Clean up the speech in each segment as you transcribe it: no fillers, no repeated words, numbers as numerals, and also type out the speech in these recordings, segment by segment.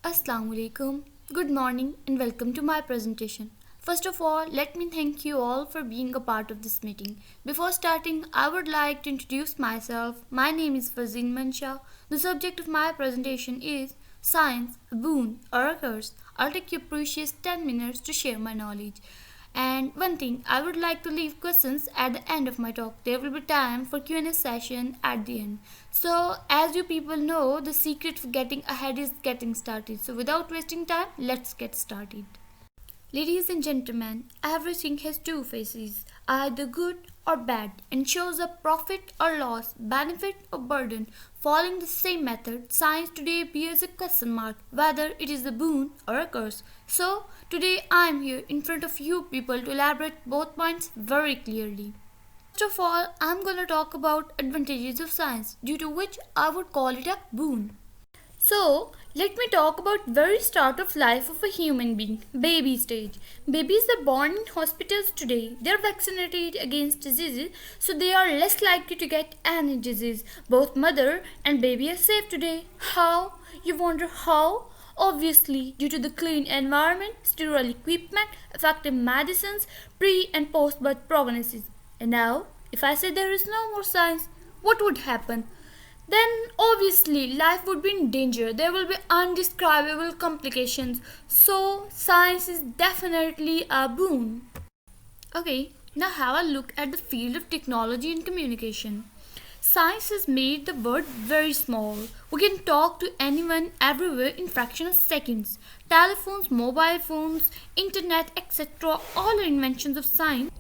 Assalamu alaikum. Good morning and welcome to my presentation. First of all, let me thank you all for being a part of this meeting. Before starting, I would like to introduce myself. My name is Fazin Mansha. The subject of my presentation is Science, a boon or a curse. I'll take your precious 10 minutes to share my knowledge. And one thing, I would like to leave questions at the end of my talk. There will be time for Q&A session at the end. So, as you people know, the secret of getting ahead is getting started. So, without wasting time, let's get started. Ladies and gentlemen, everything has two faces, either good or bad, and shows up profit or loss, benefit or burden. Following the same method, science today bears a question mark whether it is a boon or a curse. So, today I am here in front of you people to elaborate both points very clearly. First of all, I am going to talk about advantages of science, due to which I would call it a boon. So, let me talk about very start of life of a human being, baby stage. Babies are born in hospitals today. They are vaccinated against diseases, so they are less likely to get any disease. Both mother and baby are safe today. How? You wonder how? Obviously, due to the clean environment, sterile equipment, effective medicines, pre and post birth prognosis. And now, if I say there is no more science, what would happen? Then obviously life would be in danger. There will be undescribable complications. So, science is definitely a boon. Okay, now have a look at the field of technology and communication. Science has made the world very small. We can talk to anyone everywhere in fraction of seconds. Telephones, mobile phones, internet, etc. all are inventions of science.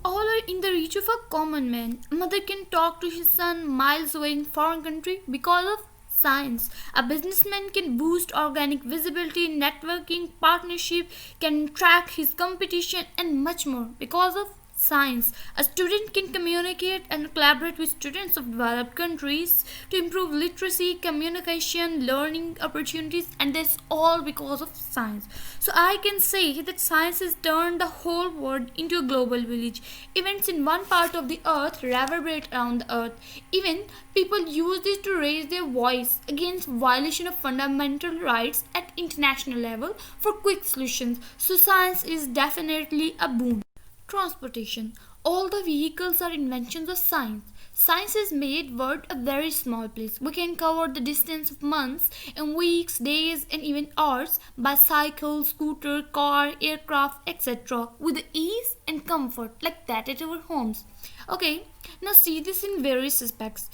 All are in the reach of a common man. A mother can talk to his son miles away in foreign country because of science. A businessman can boost organic visibility, networking, partnership, can track his competition and much more because of science. A student can communicate and collaborate with students of developed countries to improve literacy, communication, learning opportunities, and that's all because of science. So I can say that science has turned the whole world into a global village. Events in one part of the earth reverberate around the earth. Even people use this to raise their voice against violation of fundamental rights at international level for quick solutions. So science is definitely a boon. Transportation. All the vehicles are inventions of science. Science has made world a very small place. We can cover the distance of months and weeks, days and even hours by cycle, scooter, car, aircraft, etc. with ease and comfort like that at our homes. Okay, now see this in various aspects.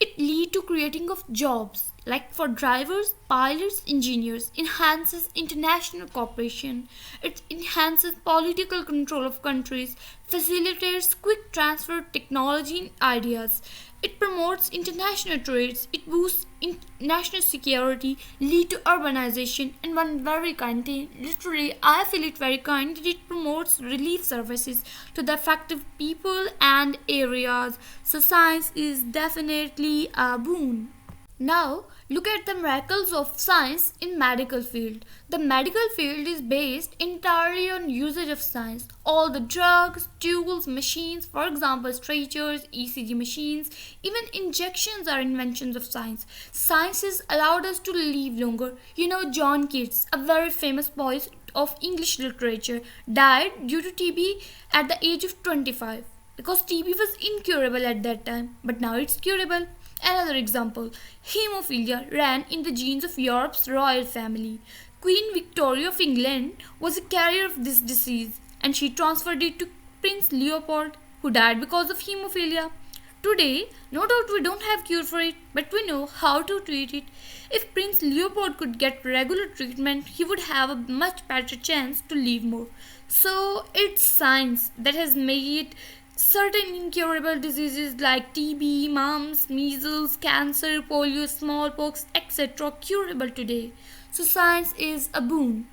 It lead to creating of jobs like for drivers, pilots, engineers, enhances international cooperation. It enhances political control of countries, facilitates quick transfer of technology and ideas. It promotes international trades, it boosts national security, lead to urbanization, and one very kind thing, literally I feel it very kind, that it promotes relief services to the affected people and areas. So science is definitely a boon. Now, look at the miracles of science in medical field. The medical field is based entirely on usage of science. All the drugs, tools, machines, for example, stretchers, ECG machines, even injections are inventions of science. Science has allowed us to live longer. You know, John Keats, a very famous poet of English literature, died due to TB at the age of 25 because TB was incurable at that time, but now it's curable. Another example, hemophilia ran in the genes of Europe's royal family. Queen Victoria of England was a carrier of this disease and she transferred it to Prince Leopold, who died because of hemophilia. Today, no doubt we don't have cure for it, but we know how to treat it. If Prince Leopold could get regular treatment, he would have a much better chance to live more. So it's science that has made certain incurable diseases like TB, mumps, measles, cancer, polio, smallpox, etc. curable today. So science is a boon.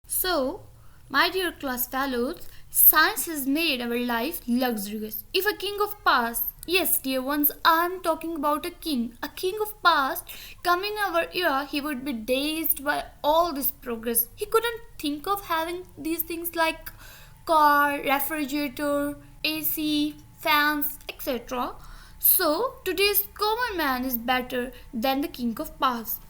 So, my dear class fellows, science has made our life luxurious. If a king of past, yes, dear ones, I am talking about a king of past, come in our era, he would be dazed by all this progress. He couldn't think of having these things like car, refrigerator, AC, fans, etc. So today's common man is better than the king of past.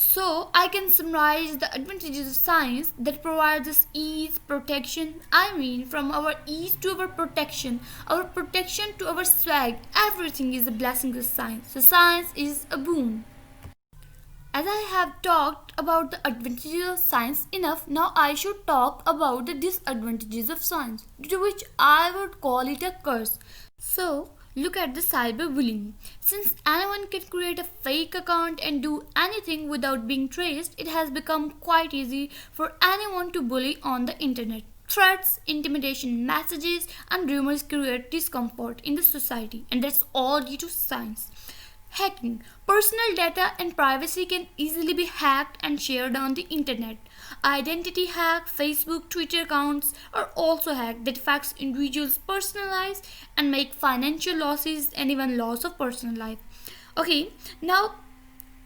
So I can summarize the advantages of science that provides us ease, protection. I mean, from our ease to our protection to our swag, everything is a blessing of science. So science is a boon. As I have talked about the advantages of science enough, now I should talk about the disadvantages of science, to which I would call it a curse. So, look at the cyberbullying. Since anyone can create a fake account and do anything without being traced, it has become quite easy for anyone to bully on the internet. Threats, intimidation messages, and rumors create discomfort in the society, and that's all due to science. Hacking. Personal data and privacy can easily be hacked and shared on the internet. Identity hack, Facebook, Twitter accounts are also hacked that affects individuals' personal lives and make financial losses and even loss of personal life. Okay, now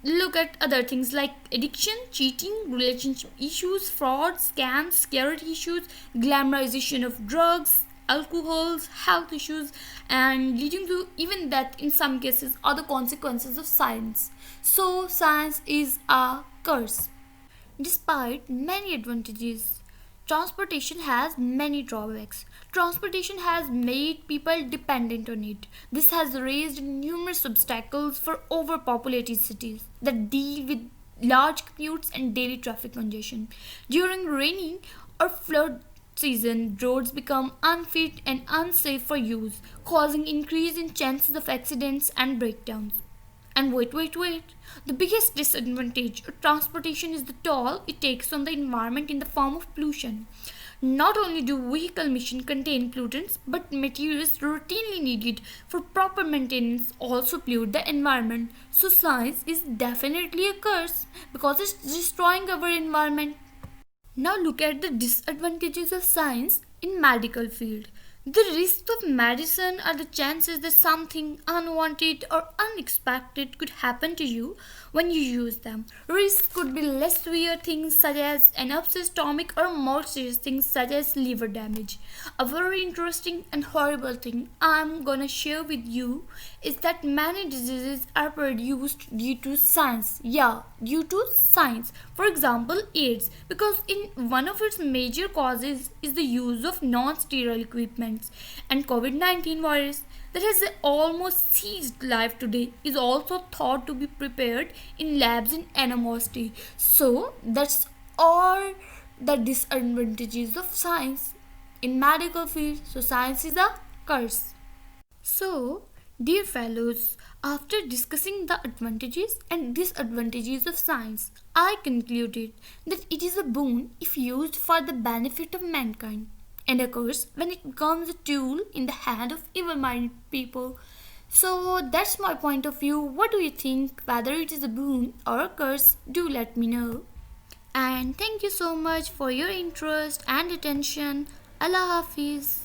look at other things like addiction, cheating, relationship issues, fraud, scams, security issues, glamorization of drugs, alcohols, health issues, and leading to even death in some cases are the consequences of science. So, science is a curse. Despite many advantages, transportation has many drawbacks. Transportation has made people dependent on it. This has raised numerous obstacles for overpopulated cities that deal with large commutes and daily traffic congestion. During rainy or flood season, roads become unfit and unsafe for use, causing increase in chances of accidents and breakdowns. And wait. The biggest disadvantage of transportation is the toll it takes on the environment in the form of pollution. Not only do vehicle emissions contain pollutants, but materials routinely needed for proper maintenance also pollute the environment. So science is definitely a curse because it's destroying our environment. Now look at the disadvantages of science in medical field. The risks of medicine are the chances that something unwanted or unexpected could happen to you when you use them. Risks could be less severe things such as an upset stomach or more serious things such as liver damage. A very interesting and horrible thing I'm gonna share with you is that many diseases are produced due to science. Yeah, due to science. For example, AIDS, because in one of its major causes is the use of non-sterile equipments, and COVID-19 virus that has almost seized life today is also thought to be prepared in labs in animosity. So that's all the disadvantages of science in medical field. So science is a curse. So, dear fellows, after discussing the advantages and disadvantages of science, I concluded that it is a boon if used for the benefit of mankind, and a curse when it becomes a tool in the hand of evil minded people. So, that's my point of view. What do you think? Whether it is a boon or a curse, do let me know. And thank you so much for your interest and attention. Allah Hafiz.